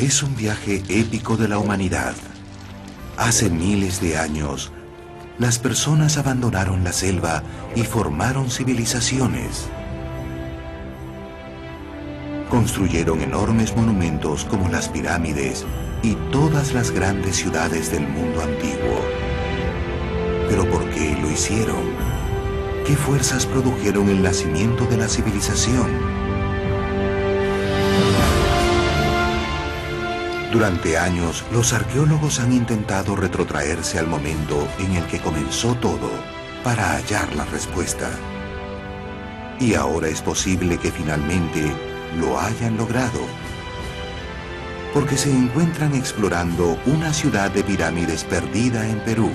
Es un viaje épico de la humanidad. Hace miles de años, las personas abandonaron la selva y formaron civilizaciones. Construyeron enormes monumentos como las pirámides y todas las grandes ciudades del mundo antiguo. ¿Pero por qué lo hicieron? ¿Qué fuerzas produjeron el nacimiento de la civilización? Durante años, los arqueólogos han intentado retrotraerse al momento en el que comenzó todo para hallar la respuesta. Y ahora es posible que finalmente lo hayan logrado, porque se encuentran explorando una ciudad de pirámides perdida en Perú.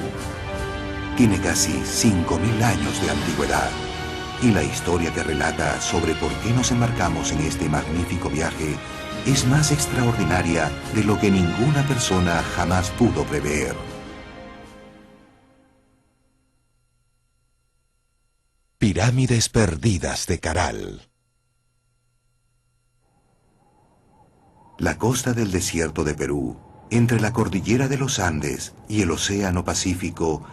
Tiene casi 5.000 años de antigüedad, y la historia que relata sobre por qué nos embarcamos en este magnífico viaje es más extraordinaria de lo que ninguna persona jamás pudo prever. Pirámides perdidas de Caral. La costa del desierto de Perú, entre la cordillera de los Andes y el océano Pacífico,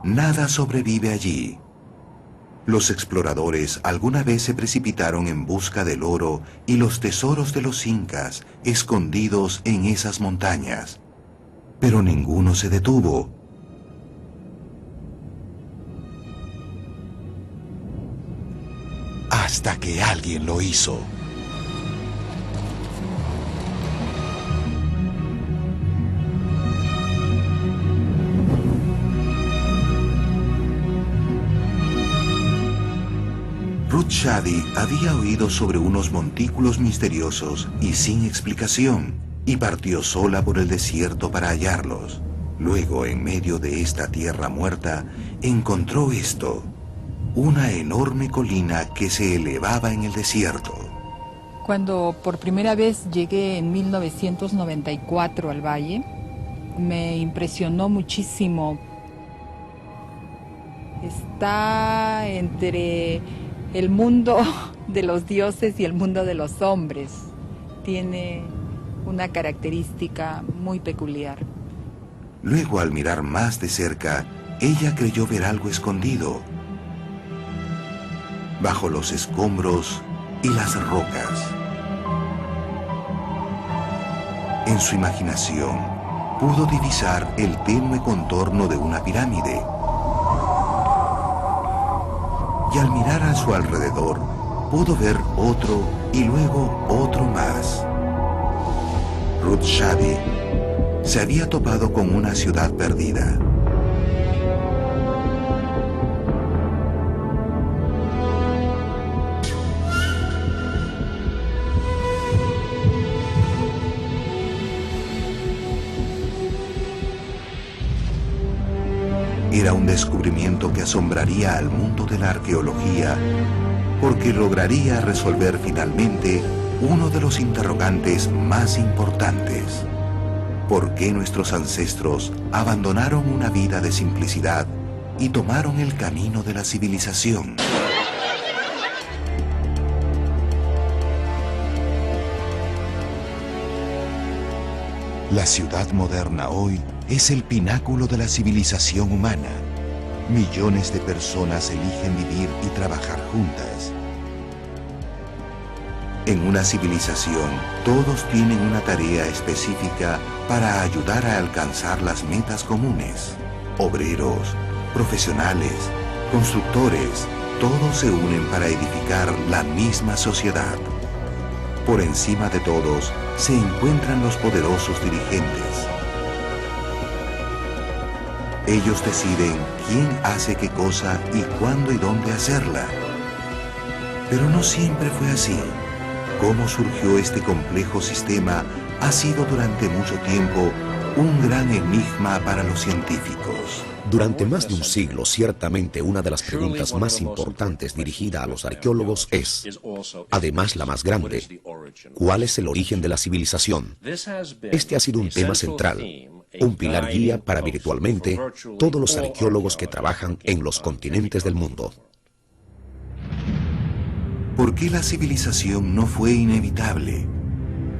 nada sobrevive allí. Los exploradores alguna vez se precipitaron en busca del oro y los tesoros de los incas escondidos en esas montañas, pero ninguno se detuvo. Hasta que alguien lo hizo. Ruth Shady había oído sobre unos montículos misteriosos y sin explicación, y partió sola por el desierto para hallarlos. Luego, en medio de esta tierra muerta, encontró esto, una enorme colina que se elevaba en el desierto. Cuando por primera vez llegué en 1994 al valle, me impresionó muchísimo. Está entre el mundo de los dioses y el mundo de los hombres. Tiene una característica muy peculiar. Luego, al mirar más de cerca, ella creyó ver algo escondido bajo los escombros y las rocas. En su imaginación, pudo divisar el tenue contorno de una pirámide. Y al mirar a su alrededor, pudo ver otro y luego otro más. Ruth Shady se había topado con una ciudad perdida. Era un descubrimiento que asombraría al mundo de la arqueología, porque lograría resolver finalmente uno de los interrogantes más importantes. ¿Por qué nuestros ancestros abandonaron una vida de simplicidad y tomaron el camino de la civilización? La ciudad moderna hoy es el pináculo de la civilización humana. Millones de personas eligen vivir y trabajar juntas. En una civilización, todos tienen una tarea específica para ayudar a alcanzar las metas comunes. Obreros, profesionales, constructores, todos se unen para edificar la misma sociedad. Por encima de todos se encuentran los poderosos dirigentes. Ellos deciden quién hace qué cosa y cuándo y dónde hacerla. Pero no siempre fue así. Cómo surgió este complejo sistema ha sido durante mucho tiempo un gran enigma para los científicos. Durante más de un siglo, ciertamente una de las preguntas más importantes dirigida a los arqueólogos es, además la más grande, ¿cuál es el origen de la civilización? Este ha sido un tema central, un pilar guía para virtualmente todos los arqueólogos que trabajan en los continentes del mundo. ¿Por qué la civilización no fue inevitable?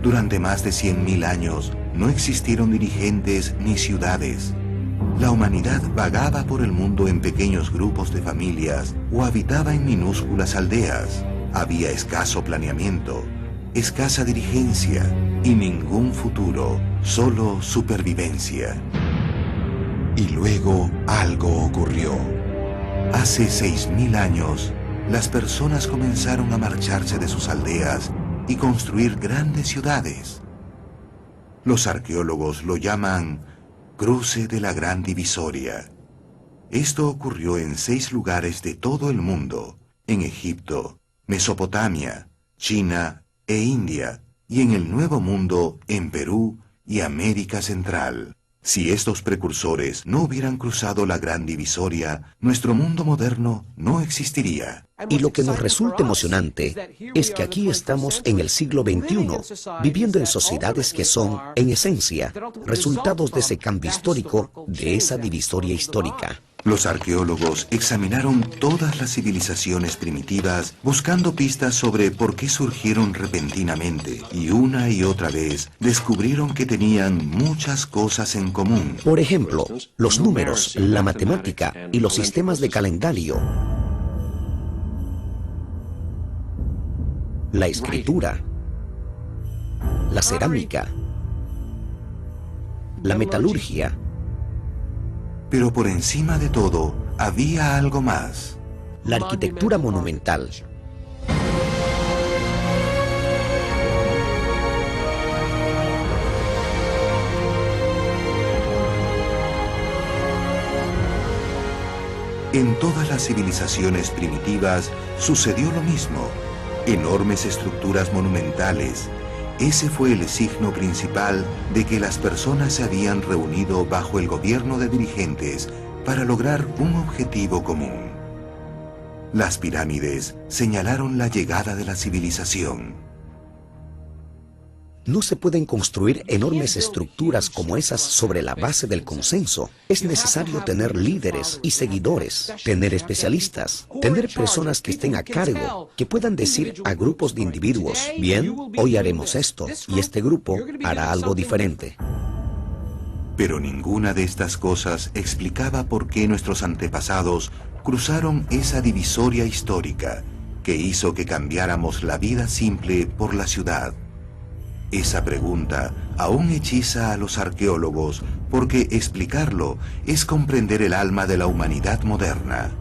Durante más de 100.000 años no existieron dirigentes ni ciudades. La humanidad vagaba por el mundo en pequeños grupos de familias o habitaba en minúsculas aldeas. Había escaso planeamiento, escasa dirigencia y ningún futuro, solo supervivencia. Y luego algo ocurrió. Hace 6.000 años, las personas comenzaron a marcharse de sus aldeas y construir grandes ciudades. Los arqueólogos lo llaman Cruce de la Gran Divisoria. Esto ocurrió en 6 lugares de todo el mundo: en Egipto, Mesopotamia, China e India, y en el Nuevo Mundo en Perú y América Central. Si estos precursores no hubieran cruzado la Gran Divisoria, nuestro mundo moderno no existiría. Y lo que nos resulta emocionante es que aquí estamos en el siglo XXI, viviendo en sociedades que son, en esencia, resultados de ese cambio histórico, de esa divisoria histórica. Los arqueólogos examinaron todas las civilizaciones primitivas buscando pistas sobre por qué surgieron repentinamente, y una y otra vez descubrieron que tenían muchas cosas en común. Por ejemplo, los números, la matemática y los sistemas de calendario, la escritura, la cerámica, la metalurgia. Pero por encima de todo, había algo más. La arquitectura monumental. En todas las civilizaciones primitivas sucedió lo mismo. Enormes estructuras monumentales. Ese fue el signo principal de que las personas se habían reunido bajo el gobierno de dirigentes para lograr un objetivo común. Las pirámides señalaron la llegada de la civilización. No se pueden construir enormes estructuras como esas sobre la base del consenso. Es necesario tener líderes y seguidores, tener especialistas, tener personas que estén a cargo, que puedan decir a grupos de individuos: bien, hoy haremos esto, y este grupo hará algo diferente. Pero ninguna de estas cosas explicaba por qué nuestros antepasados cruzaron esa divisoria histórica que hizo que cambiáramos la vida simple por la ciudad. Esa pregunta aún hechiza a los arqueólogos porque explicarlo es comprender el alma de la humanidad moderna.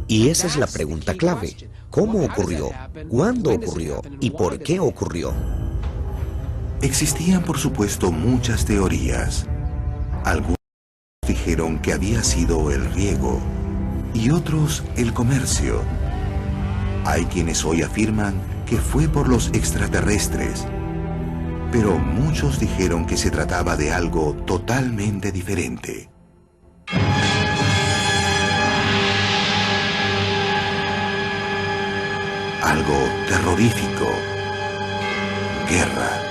Y esa es la pregunta clave. ¿Cómo ocurrió? ¿Cuándo ocurrió? ¿Y por qué ocurrió? Existían, por supuesto, muchas teorías. Algunos dijeron que había sido el riego y otros el comercio. Hay quienes hoy afirman que fue por los extraterrestres, pero muchos dijeron que se trataba de algo totalmente diferente. Algo terrorífico. Guerra.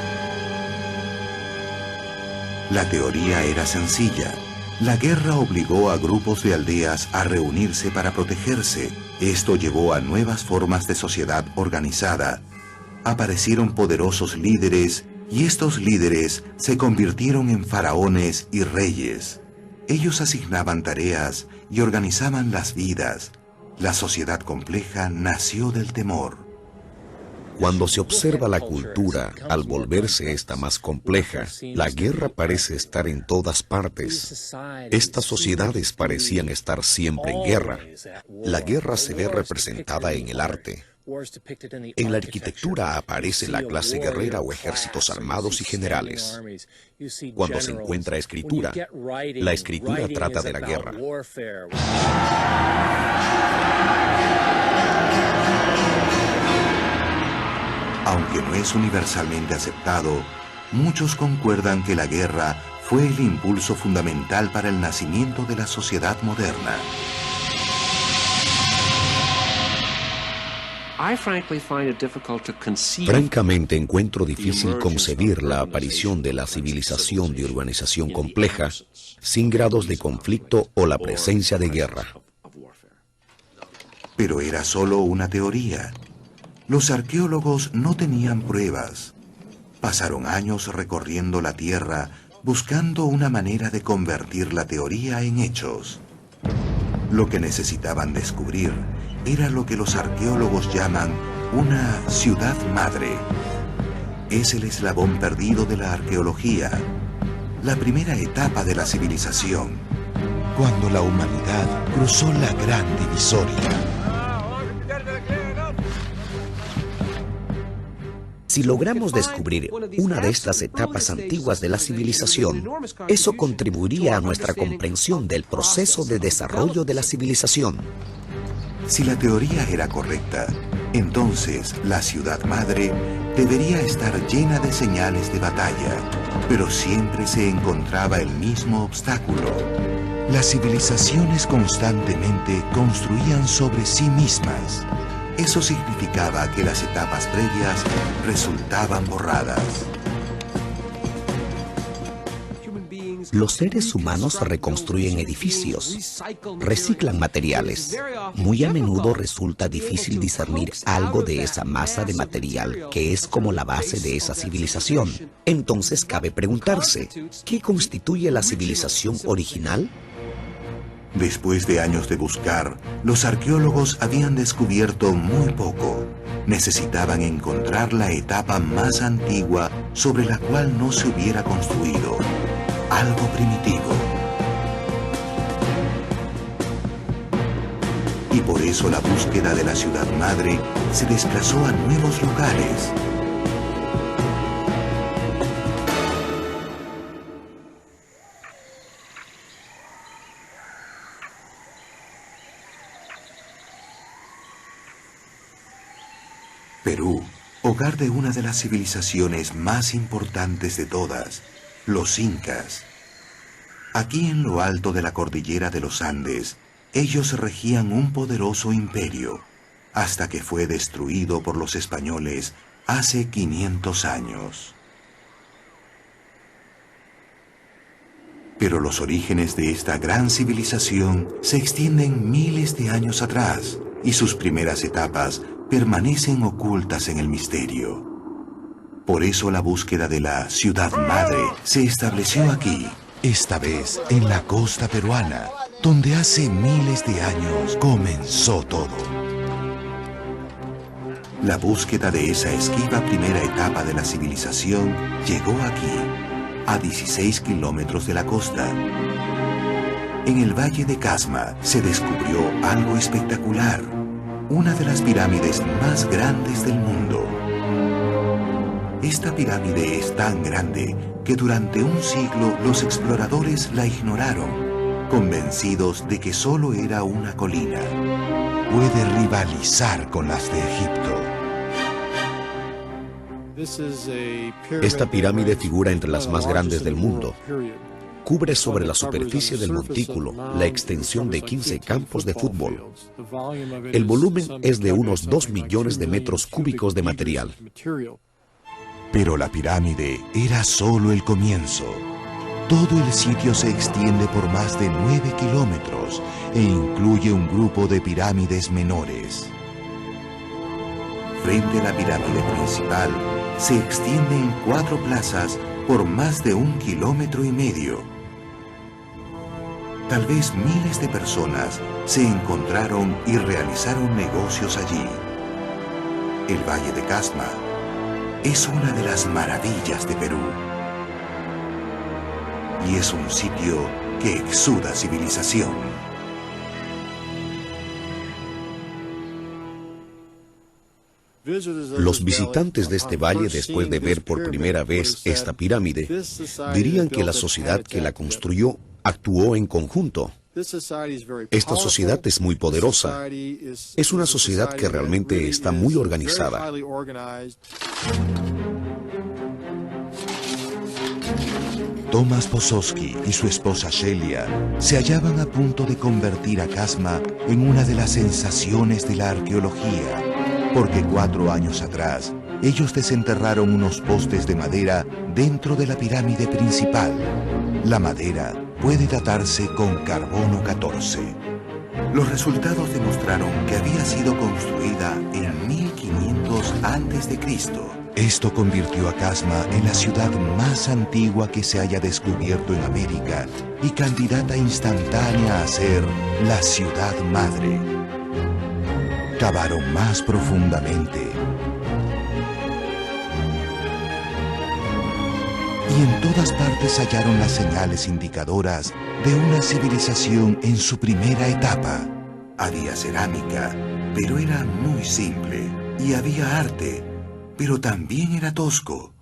La teoría era sencilla. La guerra obligó a grupos de aldeas a reunirse para protegerse. Esto llevó a nuevas formas de sociedad organizada. Aparecieron poderosos líderes y estos líderes se convirtieron en faraones y reyes. Ellos asignaban tareas y organizaban las vidas. La sociedad compleja nació del temor. Cuando se observa la cultura, al volverse esta más compleja, la guerra parece estar en todas partes. Estas sociedades parecían estar siempre en guerra. La guerra se ve representada en el arte. En la arquitectura aparece la clase guerrera o ejércitos armados y generales. Cuando se encuentra escritura, la escritura trata de la guerra. Aunque no es universalmente aceptado, muchos concuerdan que la guerra fue el impulso fundamental para el nacimiento de la sociedad moderna. Francamente, encuentro difícil concebir la aparición de la civilización de urbanización compleja sin grados de conflicto o la presencia de guerra. Pero era solo una teoría. Los arqueólogos no tenían pruebas. Pasaron años recorriendo la Tierra buscando una manera de convertir la teoría en hechos. Lo que necesitaban descubrir era lo que los arqueólogos llaman una ciudad madre. Es el eslabón perdido de la arqueología, la primera etapa de la civilización, cuando la humanidad cruzó la gran divisoria. Si logramos descubrir una de estas etapas antiguas de la civilización, eso contribuiría a nuestra comprensión del proceso de desarrollo de la civilización. Si la teoría era correcta, entonces la ciudad madre debería estar llena de señales de batalla, pero siempre se encontraba el mismo obstáculo. Las civilizaciones constantemente construían sobre sí mismas. Eso significaba que las etapas previas resultaban borradas. Los seres humanos reconstruyen edificios, reciclan materiales. Muy a menudo resulta difícil discernir algo de esa masa de material que es como la base de esa civilización. Entonces cabe preguntarse, ¿qué constituye la civilización original? Después de años de buscar, los arqueólogos habían descubierto muy poco. Necesitaban encontrar la etapa más antigua sobre la cual no se hubiera construido. Algo primitivo. Y por eso la búsqueda de la ciudad madre se desplazó a nuevos lugares. Perú, hogar de una de las civilizaciones más importantes de todas, los incas. Aquí en lo alto de la cordillera de los Andes, ellos regían un poderoso imperio, hasta que fue destruido por los españoles hace 500 años. Pero los orígenes de esta gran civilización se extienden miles de años atrás, y sus primeras etapas permanecen ocultas en el misterio. Por eso la búsqueda de la ciudad madre se estableció aquí, esta vez en la costa peruana, donde hace miles de años comenzó todo. La búsqueda de esa esquiva primera etapa de la civilización llegó aquí, a 16 kilómetros de la costa. En el Valle de Casma se descubrió algo espectacular, una de las pirámides más grandes del mundo. Esta pirámide es tan grande que durante un siglo los exploradores la ignoraron, convencidos de que solo era una colina. Puede rivalizar con las de Egipto. Esta pirámide figura entre las más grandes del mundo. Cubre sobre la superficie del montículo la extensión de 15 campos de fútbol. El volumen es de unos 2 millones de metros cúbicos de material. Pero la pirámide era solo el comienzo. Todo el sitio se extiende por más de 9 kilómetros e incluye un grupo de pirámides menores. Frente a la pirámide principal, se extiende en 4 plazas por más de 1,5 kilómetros. Tal vez miles de personas se encontraron y realizaron negocios allí. El Valle de Casma es una de las maravillas de Perú. Y es un sitio que exuda civilización. Los visitantes de este valle, después de ver por primera vez esta pirámide, dirían que la sociedad que la construyó actuó en conjunto. Esta sociedad es muy poderosa. Es una sociedad que realmente está muy organizada. Tomás Pozowski y su esposa Shelia se hallaban a punto de convertir a Casma en una de las sensaciones de la arqueología, porque 4 años atrás ellos desenterraron unos postes de madera dentro de la pirámide principal. La madera puede datarse con carbono 14. Los resultados demostraron que había sido construida en 1500 a.C. Esto convirtió a Casma en la ciudad más antigua que se haya descubierto en América y candidata instantánea a ser la ciudad madre. Cavaron más profundamente y en todas partes hallaron las señales indicadoras de una civilización en su primera etapa. Había cerámica, pero era muy simple, y había arte, pero también era tosco.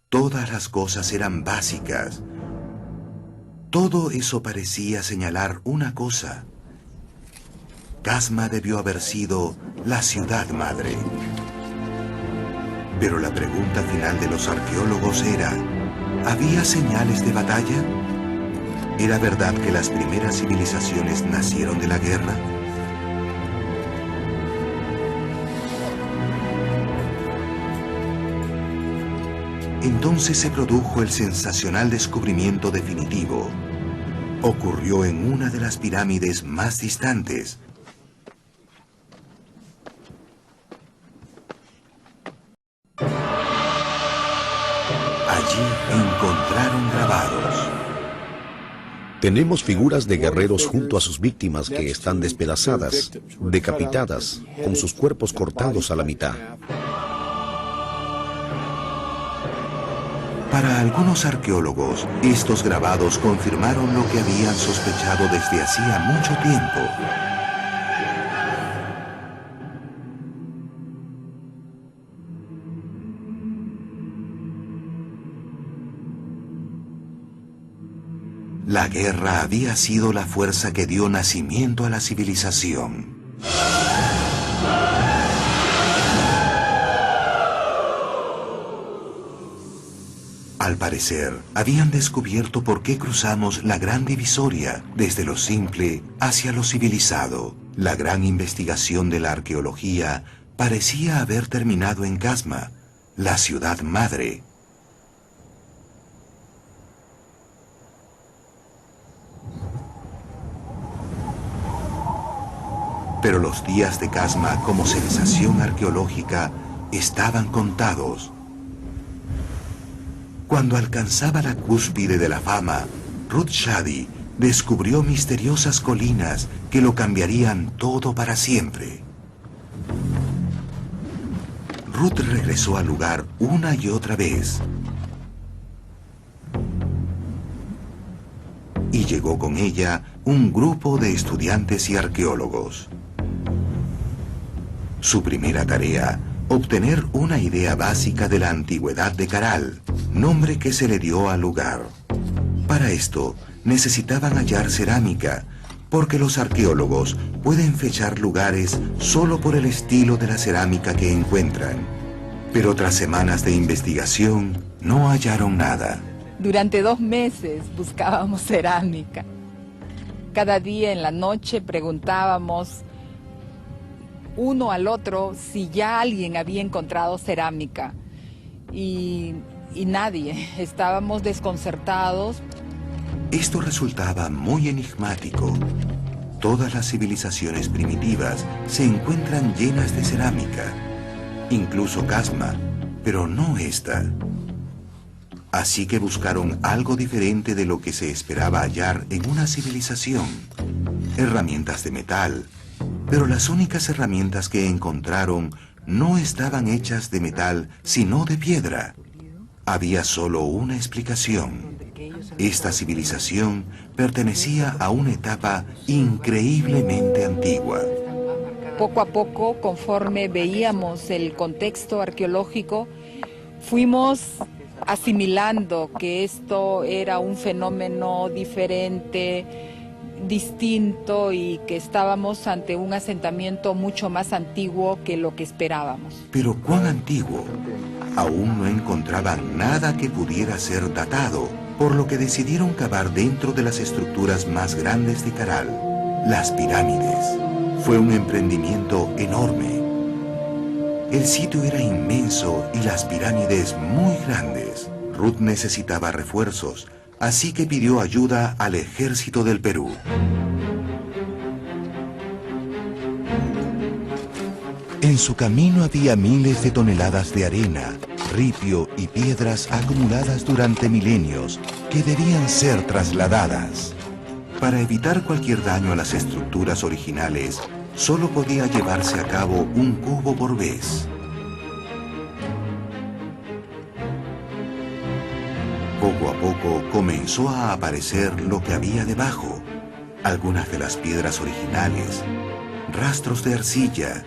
Todas las cosas eran básicas. Todo eso parecía señalar una cosa. Casma debió haber sido la ciudad madre. Pero la pregunta final de los arqueólogos era, ¿había señales de batalla? ¿Era verdad que las primeras civilizaciones nacieron de la guerra? Entonces se produjo el sensacional descubrimiento definitivo. Ocurrió en una de las pirámides más distantes. Allí encontraron grabados. Tenemos figuras de guerreros junto a sus víctimas que están despedazadas, decapitadas, con sus cuerpos cortados a la mitad. Para algunos arqueólogos, estos grabados confirmaron lo que habían sospechado desde hacía mucho tiempo. La guerra había sido la fuerza que dio nacimiento a la civilización. Al parecer, habían descubierto por qué cruzamos la gran divisoria desde lo simple hacia lo civilizado. La gran investigación de la arqueología parecía haber terminado en Casma, la ciudad madre. Pero los días de Casma como sensación arqueológica estaban contados. Cuando alcanzaba la cúspide de la fama, Ruth Shady descubrió misteriosas colinas que lo cambiarían todo para siempre. Ruth regresó al lugar una y otra vez. Y llegó con ella un grupo de estudiantes y arqueólogos. Su primera tarea, obtener una idea básica de la antigüedad de Caral, nombre que se le dio al lugar. Para esto, necesitaban hallar cerámica, porque los arqueólogos pueden fechar lugares solo por el estilo de la cerámica que encuentran. Pero tras semanas de investigación, no hallaron nada. Durante 2 meses buscábamos cerámica. Cada día en la noche preguntábamos uno al otro si ya alguien había encontrado cerámica. Y nadie. Estábamos desconcertados. Esto resultaba muy enigmático. Todas las civilizaciones primitivas se encuentran llenas de cerámica, incluso Casma, pero no esta. Así que buscaron algo diferente de lo que se esperaba hallar en una civilización. Herramientas de metal, pero las únicas herramientas que encontraron no estaban hechas de metal, sino de piedra. Había solo una explicación. Esta civilización pertenecía a una etapa increíblemente antigua. Poco a poco, conforme veíamos el contexto arqueológico, fuimos asimilando que esto era un fenómeno diferente, distinto, y que estábamos ante un asentamiento mucho más antiguo que lo que esperábamos. Pero ¿cuán antiguo? Aún no encontraban nada que pudiera ser datado, por lo que decidieron cavar dentro de las estructuras más grandes de Caral, las pirámides. Fue un emprendimiento enorme. El sitio era inmenso y las pirámides muy grandes. Ruth necesitaba refuerzos, así que pidió ayuda al ejército del Perú. En su camino había miles de toneladas de arena, ripio y piedras acumuladas durante milenios que debían ser trasladadas. Para evitar cualquier daño a las estructuras originales, solo podía llevarse a cabo un cubo por vez. Poco a poco comenzó a aparecer lo que había debajo. Algunas de las piedras originales, rastros de arcilla,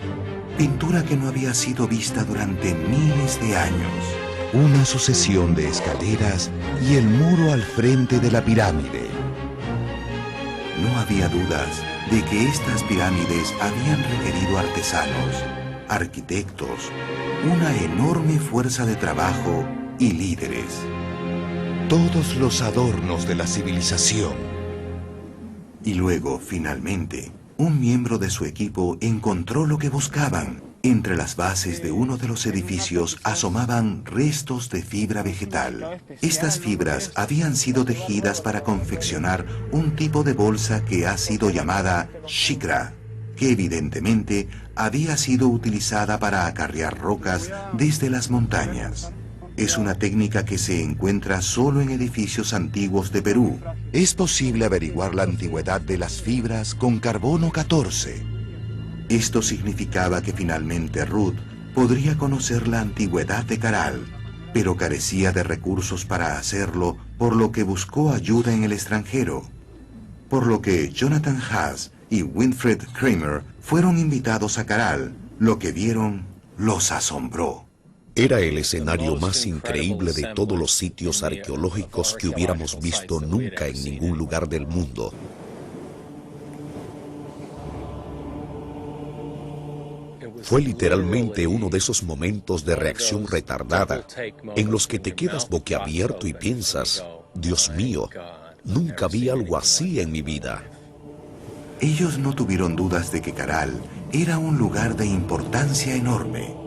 pintura que no había sido vista durante miles de años. Una sucesión de escaleras y el muro al frente de la pirámide. No había dudas de que estas pirámides habían requerido artesanos, arquitectos, una enorme fuerza de trabajo y líderes. Todos los adornos de la civilización. Y luego, finalmente, un miembro de su equipo encontró lo que buscaban. Entre las bases de uno de los edificios asomaban restos de fibra vegetal. Estas fibras habían sido tejidas para confeccionar un tipo de bolsa que ha sido llamada shikra, que evidentemente había sido utilizada para acarrear rocas desde las montañas. Es una técnica que se encuentra solo en edificios antiguos de Perú. Es posible averiguar la antigüedad de las fibras con carbono 14. Esto significaba que finalmente Ruth podría conocer la antigüedad de Caral, pero carecía de recursos para hacerlo, por lo que buscó ayuda en el extranjero. Por lo que Jonathan Haas y Winfried Kramer fueron invitados a Caral. Lo que vieron los asombró. Era el escenario más increíble de todos los sitios arqueológicos que hubiéramos visto nunca en ningún lugar del mundo. Fue literalmente uno de esos momentos de reacción retardada en los que te quedas boquiabierto y piensas, Dios mío, nunca vi algo así en mi vida. Ellos no tuvieron dudas de que Caral era un lugar de importancia enorme.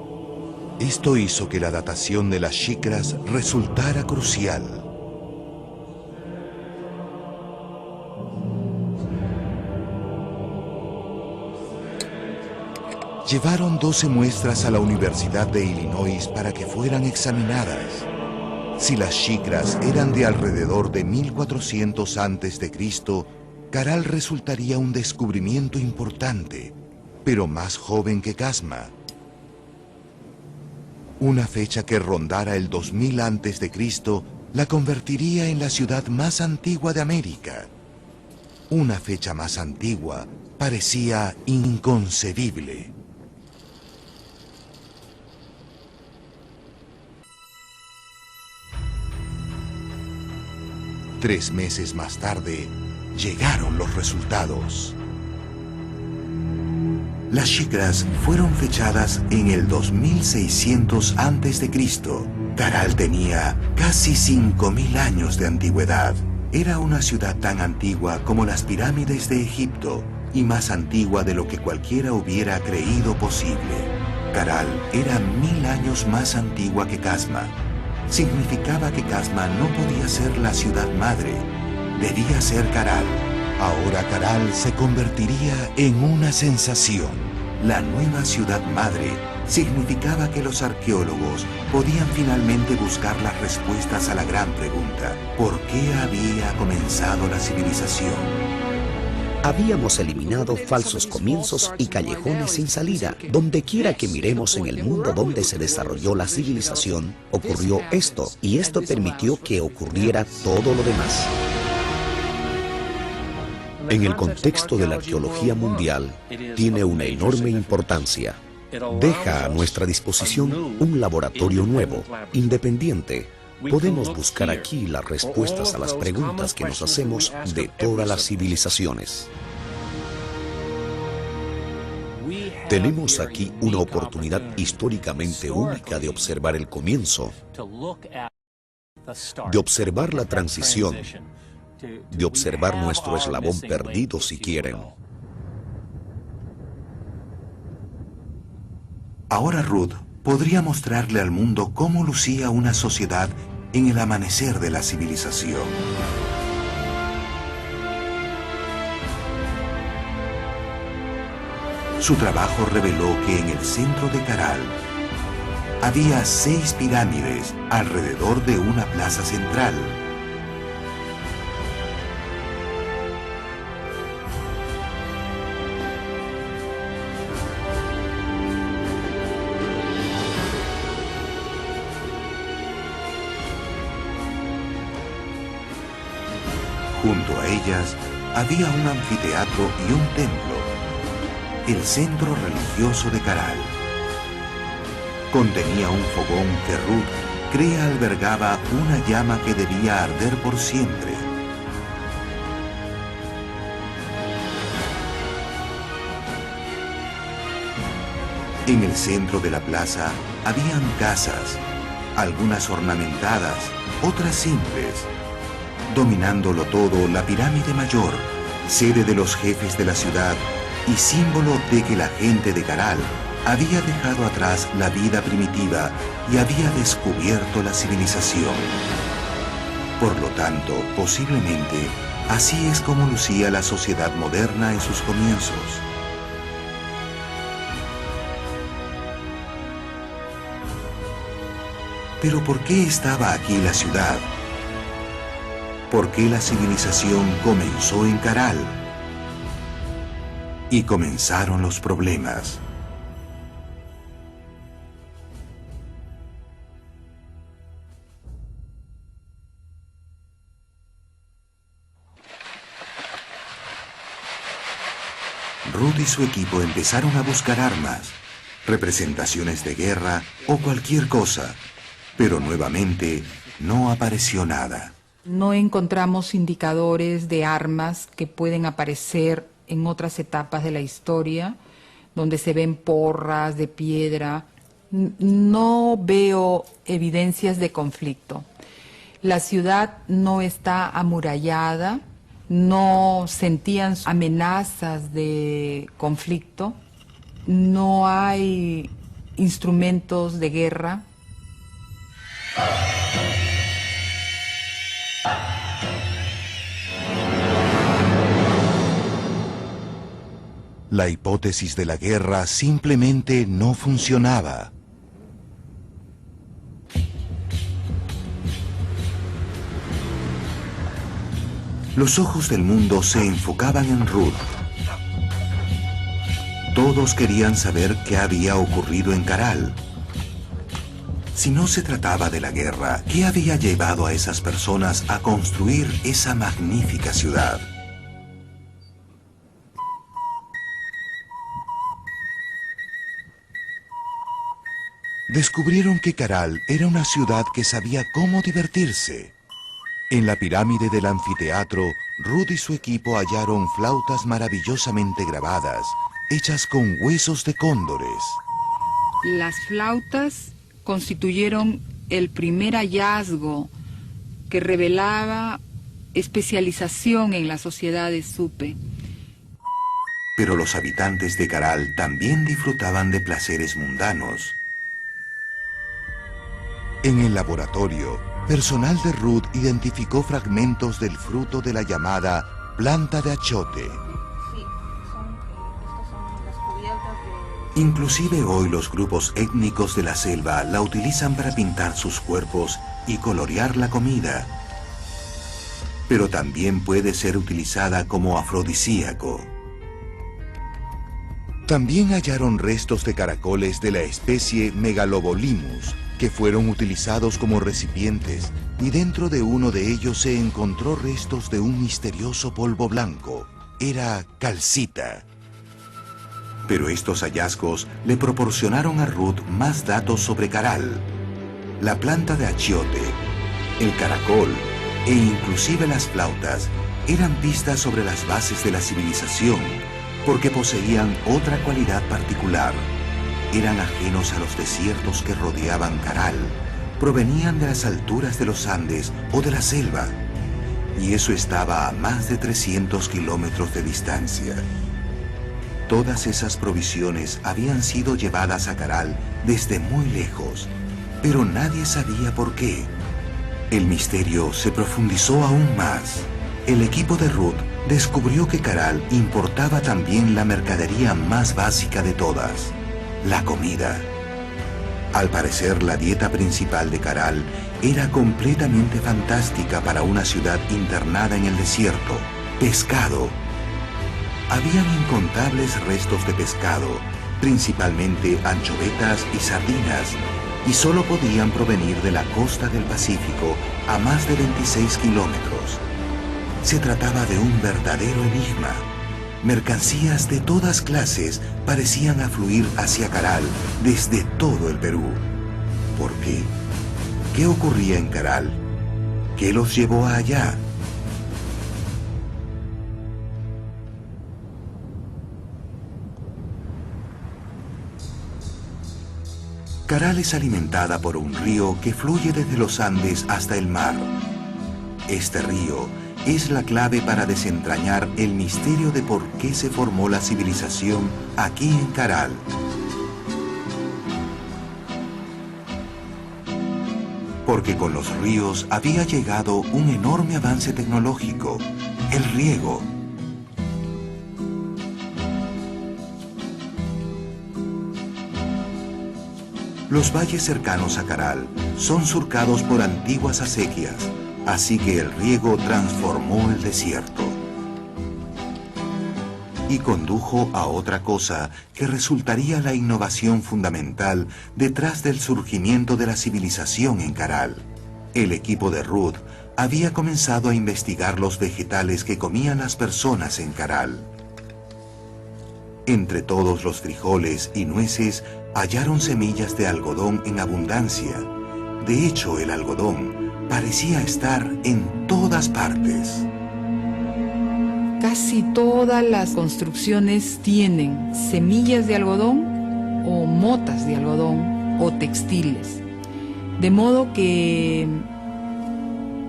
Esto hizo que la datación de las shikras resultara crucial. Llevaron 12 muestras a la Universidad de Illinois para que fueran examinadas. Si las shikras eran de alrededor de 1400 a.C., Caral resultaría un descubrimiento importante, pero más joven que Casma. Una fecha que rondara el 2000 a.C. la convertiría en la ciudad más antigua de América. Una fecha más antigua parecía inconcebible. Tres meses más tarde, llegaron los resultados. Las shikras fueron fechadas en el 2600 a.C. Caral tenía casi 5000 años de antigüedad. Era una ciudad tan antigua como las pirámides de Egipto y más antigua de lo que cualquiera hubiera creído posible. Caral era 1000 años más antigua que Casma. Significaba que Casma no podía ser la ciudad madre, debía ser Caral. Ahora Caral se convertiría en una sensación. La nueva ciudad madre significaba que los arqueólogos podían finalmente buscar las respuestas a la gran pregunta: ¿por qué había comenzado la civilización? Habíamos eliminado falsos comienzos y callejones sin salida. Donde quiera que miremos en el mundo donde se desarrolló la civilización, ocurrió esto, y esto permitió que ocurriera todo lo demás. En el contexto de la arqueología mundial, tiene una enorme importancia. Deja a nuestra disposición un laboratorio nuevo, independiente. Podemos buscar aquí las respuestas a las preguntas que nos hacemos de todas las civilizaciones. Tenemos aquí una oportunidad históricamente única de observar el comienzo, de observar la transición, de observar nuestro eslabón perdido, si quieren. Ahora Ruth podría mostrarle al mundo cómo lucía una sociedad en el amanecer de la civilización. Su trabajo reveló que en el centro de Caral había 6 pirámides alrededor de una plaza central. Junto a ellas había un anfiteatro y un templo, el centro religioso de Caral. Contenía un fogón que Ruth cree albergaba una llama que debía arder por siempre. En el centro de la plaza habían casas, algunas ornamentadas, otras simples. Dominándolo todo, la pirámide mayor, sede de los jefes de la ciudad y símbolo de que la gente de Caral había dejado atrás la vida primitiva y había descubierto la civilización. Por lo tanto, posiblemente, así es como lucía la sociedad moderna en sus comienzos. Pero ¿por qué estaba aquí la ciudad? ¿Por qué la civilización comenzó en Caral? Y comenzaron los problemas. Ruth y su equipo empezaron a buscar armas, representaciones de guerra o cualquier cosa, pero nuevamente no apareció nada. No encontramos indicadores de armas que pueden aparecer en otras etapas de la historia, donde se ven porras de piedra. No veo evidencias de conflicto. La ciudad no está amurallada, no sentían amenazas de conflicto, no hay instrumentos de guerra. La hipótesis de la guerra simplemente no funcionaba. Los ojos del mundo se enfocaban en Ruth. Todos querían saber qué había ocurrido en Caral. Si no se trataba de la guerra, ¿qué había llevado a esas personas a construir esa magnífica ciudad? Descubrieron que Caral era una ciudad que sabía cómo divertirse. En la pirámide del anfiteatro, Ruth y su equipo hallaron flautas maravillosamente grabadas, hechas con huesos de cóndores. Las flautas constituyeron el primer hallazgo que revelaba especialización en la sociedad de Supe. Pero los habitantes de Caral también disfrutaban de placeres mundanos. En el laboratorio, personal de Ruth identificó fragmentos del fruto de la llamada planta de achiote. Sí, estos son las cubiertas de... Inclusive hoy los grupos étnicos de la selva la utilizan para pintar sus cuerpos y colorear la comida. Pero también puede ser utilizada como afrodisíaco. También hallaron restos de caracoles de la especie Megalobolimus, que fueron utilizados como recipientes, y dentro de uno de ellos se encontró restos de un misterioso polvo blanco. Era calcita. Pero estos hallazgos le proporcionaron a Ruth más datos sobre Caral. La planta de achiote, el caracol e inclusive las flautas eran pistas sobre las bases de la civilización, porque poseían otra cualidad particular. Eran ajenos a los desiertos que rodeaban Caral, provenían de las alturas de los Andes o de la selva, y eso estaba a más de 300 kilómetros de distancia. Todas esas provisiones habían sido llevadas a Caral desde muy lejos, pero nadie sabía por qué. El misterio se profundizó aún más. El equipo de Ruth descubrió que Caral importaba también la mercadería más básica de todas, la comida. Al parecer, la dieta principal de Caral era completamente fantástica para una ciudad internada en el desierto: pescado. Habían incontables restos de pescado, principalmente anchovetas y sardinas, y solo podían provenir de la costa del Pacífico a más de 26 kilómetros. Se trataba de un verdadero enigma. Mercancías de todas clases parecían afluir hacia Caral desde todo el Perú. ¿Por qué? ¿Qué ocurría en Caral? ¿Qué los llevó allá? Caral es alimentada por un río que fluye desde los Andes hasta el mar. Este río es la clave para desentrañar el misterio de por qué se formó la civilización aquí en Caral. Porque con los ríos había llegado un enorme avance tecnológico: el riego. Los valles cercanos a Caral son surcados por antiguas acequias, así que el riego transformó el desierto. Y condujo a otra cosa que resultaría la innovación fundamental detrás del surgimiento de la civilización en Caral. El equipo de Rudd había comenzado a investigar los vegetales que comían las personas en Caral. Entre todos los frijoles y nueces hallaron semillas de algodón en abundancia. De hecho, el algodón parecía estar en todas partes. Casi todas las construcciones tienen semillas de algodón o motas de algodón o textiles. De modo que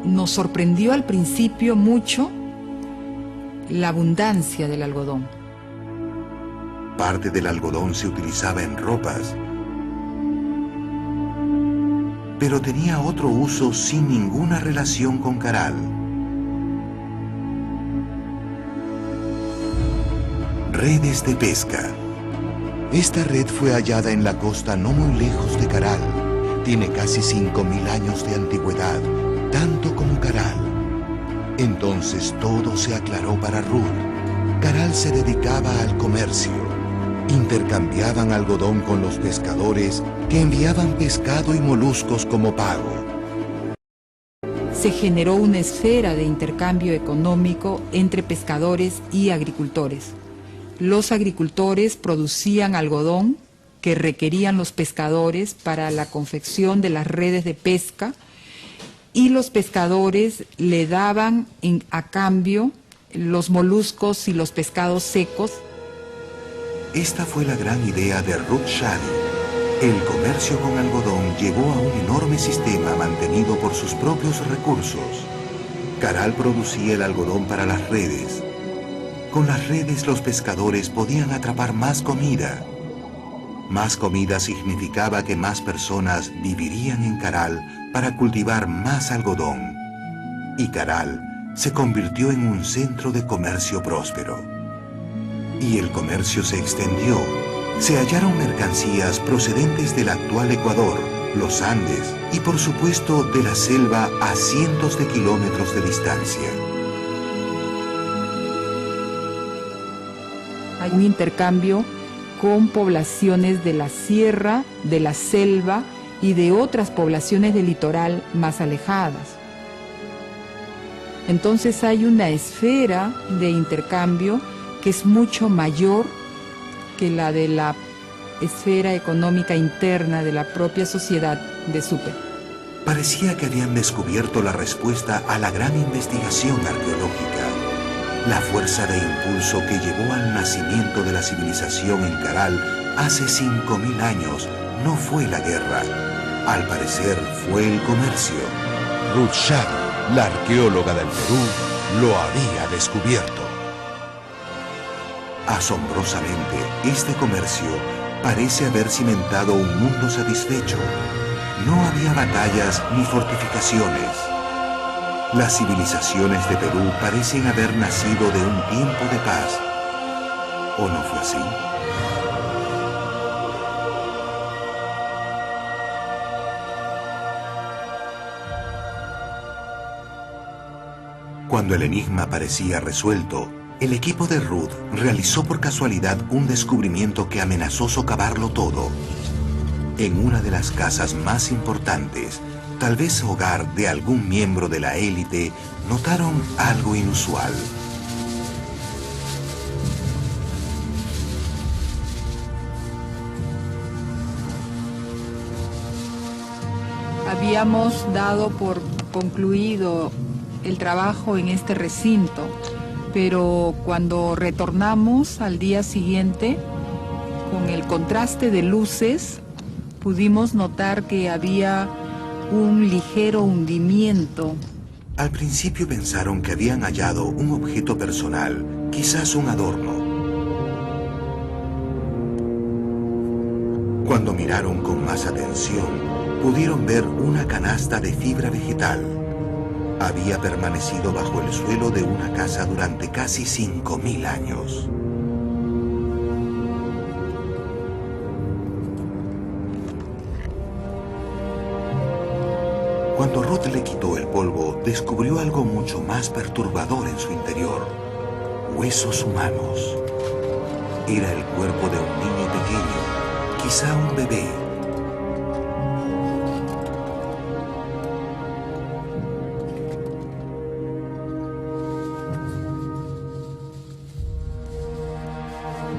nos sorprendió al principio mucho la abundancia del algodón. Parte del algodón se utilizaba en ropas, pero tenía otro uso sin ninguna relación con Caral. Redes de pesca. Esta red fue hallada en la costa no muy lejos de Caral. Tiene casi 5.000 años de antigüedad, tanto como Caral. Entonces todo se aclaró para Rudd. Caral se dedicaba al comercio. Intercambiaban algodón con los pescadores que enviaban pescado y moluscos como pago. Se generó una esfera de intercambio económico entre pescadores y agricultores. Los agricultores producían algodón que requerían los pescadores para la confección de las redes de pesca, y los pescadores le daban a cambio los moluscos y los pescados secos. Esta fue la gran idea de Rudd Shadi. El comercio con algodón llevó a un enorme sistema mantenido por sus propios recursos. Caral producía el algodón para las redes. Con las redes los pescadores podían atrapar más comida. Más comida significaba que más personas vivirían en Caral para cultivar más algodón. Y Caral se convirtió en un centro de comercio próspero. Y el comercio se extendió. Se hallaron mercancías procedentes del actual Ecuador, los Andes y por supuesto de la selva a cientos de kilómetros de distancia. Hay un intercambio con poblaciones de la sierra, de la selva y de otras poblaciones del litoral más alejadas. Entonces hay una esfera de intercambio que es mucho mayor que la de la esfera económica interna de la propia sociedad de Supe. Parecía que habían descubierto la respuesta a la gran investigación arqueológica. La fuerza de impulso que llevó al nacimiento de la civilización en Caral hace 5.000 años no fue la guerra. Al parecer fue el comercio. Rudd Shadi, la arqueóloga del Perú, lo había descubierto. Asombrosamente, este comercio parece haber cimentado un mundo satisfecho. No había batallas ni fortificaciones. Las civilizaciones de Perú parecen haber nacido de un tiempo de paz. ¿O no fue así? Cuando el enigma parecía resuelto, el equipo de Ruth realizó por casualidad un descubrimiento que amenazó socavarlo todo. En una de las casas más importantes, tal vez hogar de algún miembro de la élite, notaron algo inusual. Habíamos dado por concluido el trabajo en este recinto, pero cuando retornamos al día siguiente, con el contraste de luces, pudimos notar que había un ligero hundimiento. Al principio pensaron que habían hallado un objeto personal, quizás un adorno. Cuando miraron con más atención, pudieron ver una canasta de fibra vegetal. Había permanecido bajo el suelo de una casa durante casi 5.000 años. Cuando Ruth le quitó el polvo, descubrió algo mucho más perturbador en su interior: huesos humanos. Era el cuerpo de un niño pequeño, quizá un bebé.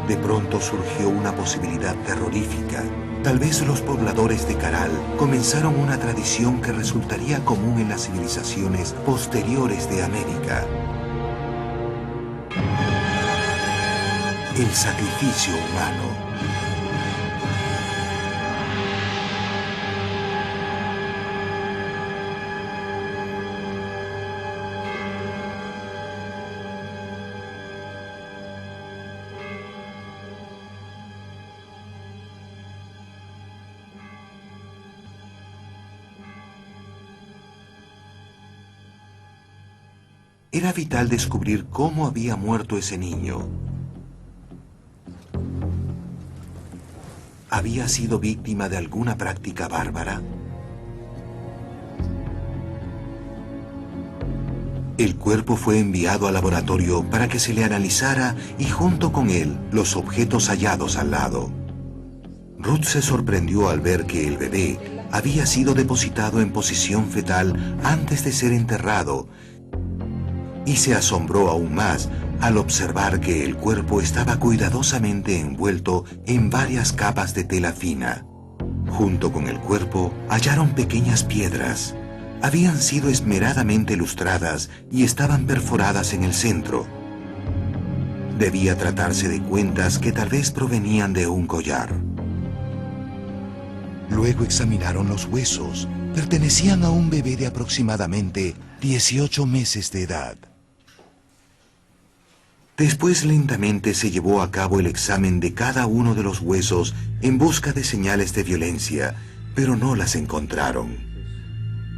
De pronto surgió una posibilidad terrorífica. Tal vez los pobladores de Caral comenzaron una tradición que resultaría común en las civilizaciones posteriores de América: el sacrificio humano. Era vital descubrir cómo había muerto ese niño. ¿Había sido víctima de alguna práctica bárbara? El cuerpo fue enviado al laboratorio para que se le analizara y junto con él los objetos hallados al lado. Ruth se sorprendió al ver que el bebé había sido depositado en posición fetal antes de ser enterrado, y se asombró aún más al observar que el cuerpo estaba cuidadosamente envuelto en varias capas de tela fina. Junto con el cuerpo hallaron pequeñas piedras. Habían sido esmeradamente lustradas y estaban perforadas en el centro. Debía tratarse de cuentas que tal vez provenían de un collar. Luego examinaron los huesos. Pertenecían a un bebé de aproximadamente 18 meses de edad. Después lentamente se llevó a cabo el examen de cada uno de los huesos en busca de señales de violencia, pero no las encontraron.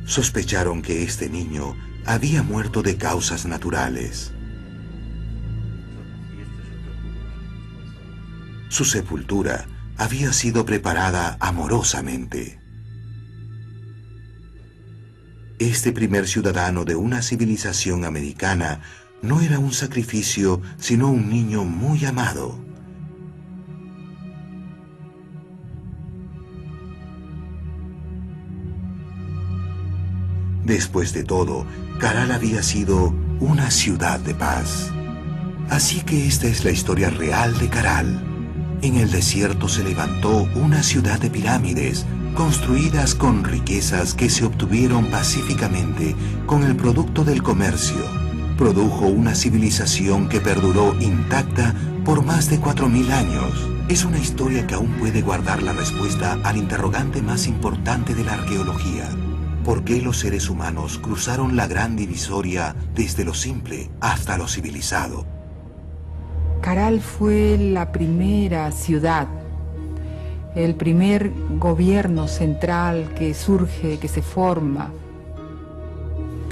Sospecharon que este niño había muerto de causas naturales. Su sepultura había sido preparada amorosamente. Este primer ciudadano de una civilización americana no era un sacrificio, sino un niño muy amado. Después de todo, Caral había sido una ciudad de paz. Así que esta es la historia real de Caral. En el desierto se levantó una ciudad de pirámides, construidas con riquezas que se obtuvieron pacíficamente con el producto del comercio. Produjo una civilización que perduró intacta por más de 4.000 años. Es una historia que aún puede guardar la respuesta al interrogante más importante de la arqueología: ¿por qué los seres humanos cruzaron la gran divisoria desde lo simple hasta lo civilizado? Caral fue la primera ciudad, el primer gobierno central que surge, que se forma.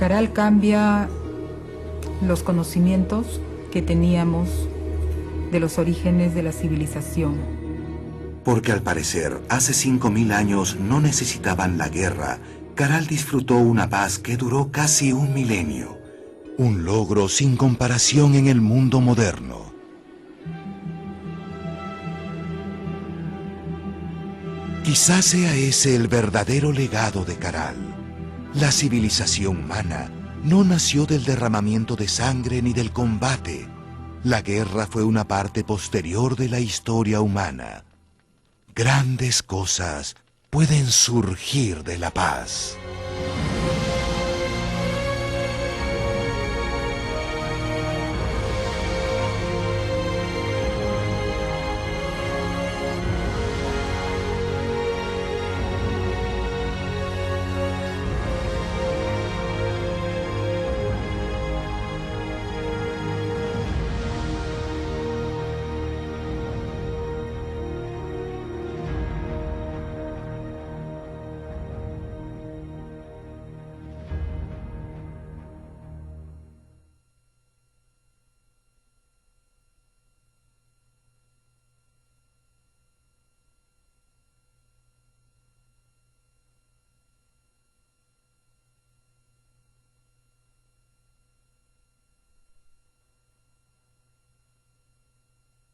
Caral cambia los conocimientos que teníamos de los orígenes de la civilización. Porque al parecer, hace 5000 años no necesitaban la guerra. Caral disfrutó una paz que duró casi un milenio. Un logro sin comparación en el mundo moderno. Quizás sea ese el verdadero legado de Caral. La civilización humana no nació del derramamiento de sangre ni del combate. La guerra fue una parte posterior de la historia humana. Grandes cosas pueden surgir de la paz.